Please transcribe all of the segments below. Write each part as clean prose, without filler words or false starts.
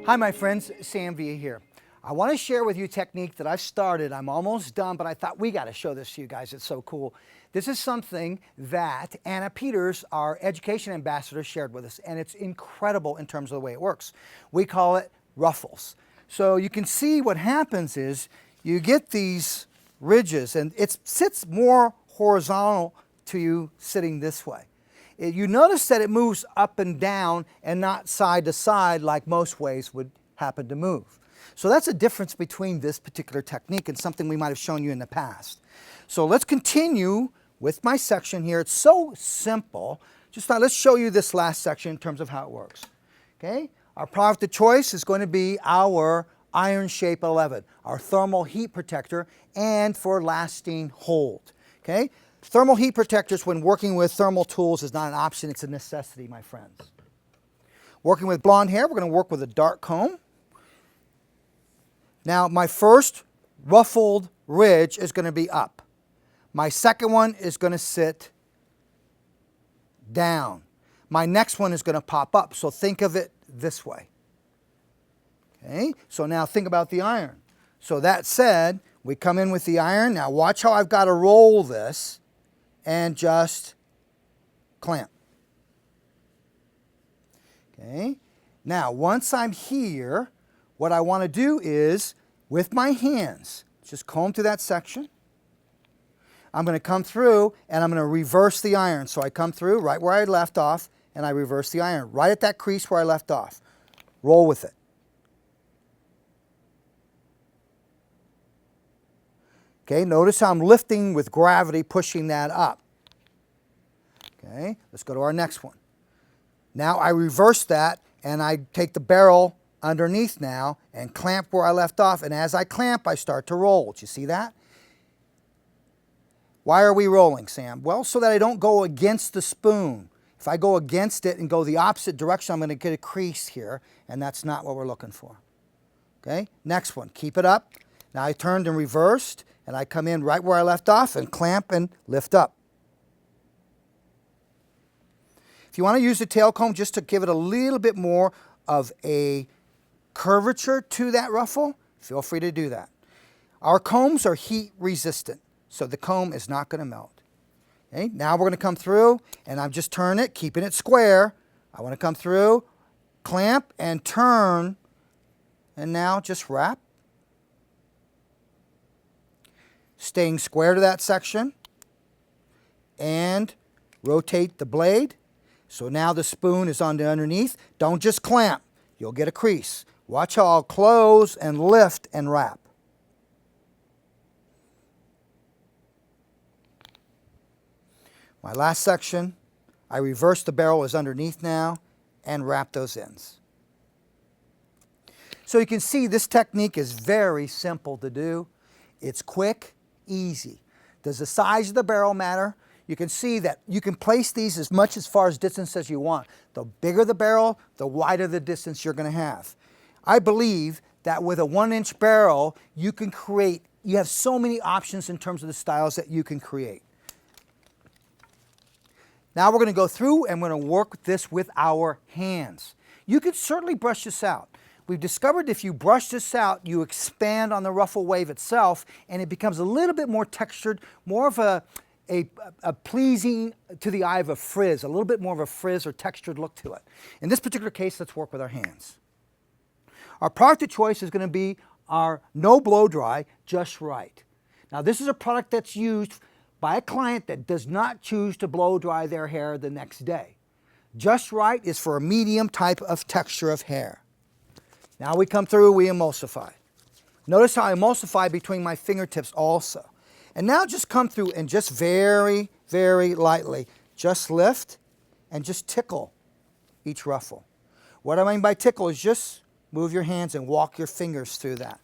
Hi my friends, Sam Villa here. I want to share with you a technique that I've started. I'm almost done, but I thought we got to show this to you guys. It's so cool. This is something that Anna Peters, our education ambassador, shared with us, and it's incredible in terms of the way it works. We call it ruffles. So you can see what happens is you get these ridges, and it sits more horizontal to you sitting this way. You notice that it moves up and down and not side to side like most ways would happen to move. So that's a difference between this particular technique and something we might have shown you in the past. So let's continue with my section here. It's so simple. Just now, let's show you this last section in terms of how it works. Okay, our product of choice is going to be our Iron Shape 11, our thermal heat protector and for lasting hold. Okay. Thermal heat protectors when working with thermal tools is not an option, it's a necessity, my friends. Working with blonde hair, we're going to work with a dark comb. Now, my first ruffled ridge is going to be up. My second one is going to sit down. My next one is going to pop up, so think of it this way. Okay, so now think about the iron. So that said, we come in with the iron. Now watch how I've got to roll this and just clamp. Okay. Now, once I'm here, what I want to do is, with my hands, just comb through that section. I'm going to come through and I'm going to reverse the iron. So I come through right where I left off and I reverse the iron, right at that crease where I left off. Roll with it. Okay, notice how I'm lifting with gravity, pushing that up. Okay, let's go to our next one. Now I reverse that and I take the barrel underneath now and clamp where I left off, and as I clamp I start to roll. Do you see that? Why are we rolling, Sam? Well, so that I don't go against the spoon. If I go against it and go the opposite direction, I'm going to get a crease here, and that's not what we're looking for. Okay, next one, keep it up. Now I turned and reversed, and I come in right where I left off and clamp and lift up. If you want to use the tail comb just to give it a little bit more of a curvature to that ruffle, feel free to do that. Our combs are heat resistant, so the comb is not going to melt. Okay, now we're going to come through, and I'm just turning it, keeping it square. I want to come through, clamp, and turn, and now just wrap. Staying square to that section, and rotate the blade. So now the spoon is on the underneath. Don't just clamp, you'll get a crease. Watch how I'll close and lift and wrap. My last section, I reverse the barrel is underneath now and wrap those ends. So you can see this technique is very simple to do. It's quick, easy. Does the size of the barrel matter? You can see that you can place these as much as far as distance as you want. The bigger the barrel, the wider the distance you're going to have. I believe that with a 1-inch barrel, you have so many options in terms of the styles that you can create. Now we're going to go through and we're going to work this with our hands. You could certainly brush this out. We've discovered if you brush this out, you expand on the ruffle wave itself, and it becomes a little bit more textured, more of a pleasing to the eye of a frizz, a little bit more of a frizz or textured look to it. In this particular case, let's work with our hands. Our product of choice is going to be our no blow dry, just right. Now this is a product that's used by a client that does not choose to blow dry their hair the next day. Just right is for a medium type of texture of hair. Now we come through, we emulsify. Notice how I emulsify between my fingertips also. And now just come through and just very, very lightly, just lift and just tickle each ruffle. What I mean by tickle is just move your hands and walk your fingers through that.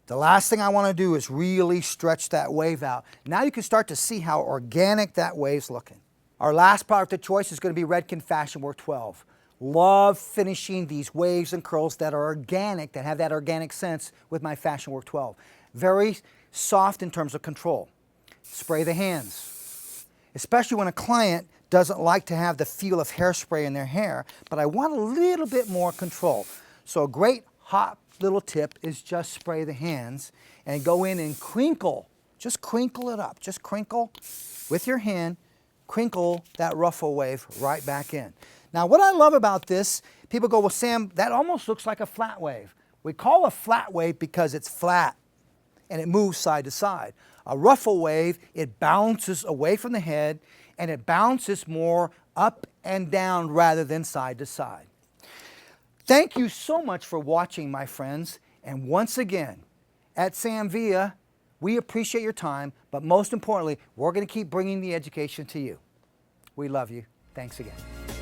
The last thing I want to do is really stretch that wave out. Now you can start to see how organic that wave's looking. Our last product of choice is going to be Redken Fashion Work 12. Love finishing these waves and curls that are organic, that have that organic sense with my Fashion Work 12. Very soft in terms of control. Spray the hands. especially when a client doesn't like to have the feel of hairspray in their hair, but I want a little bit more control. So a great hot little tip is just spray the hands and go in and crinkle. Just crinkle it up. Just crinkle with your hand, crinkle that ruffle wave right back in. Now what I love about this, people go, well Sam, that almost looks like a flat wave. We call a flat wave because it's flat and it moves side to side. A ruffle wave, it bounces away from the head and it bounces more up and down rather than side to side. Thank you so much for watching, my friends. And once again, at Sam Villa, we appreciate your time, but most importantly, we're going to keep bringing the education to you. We love you. Thanks again.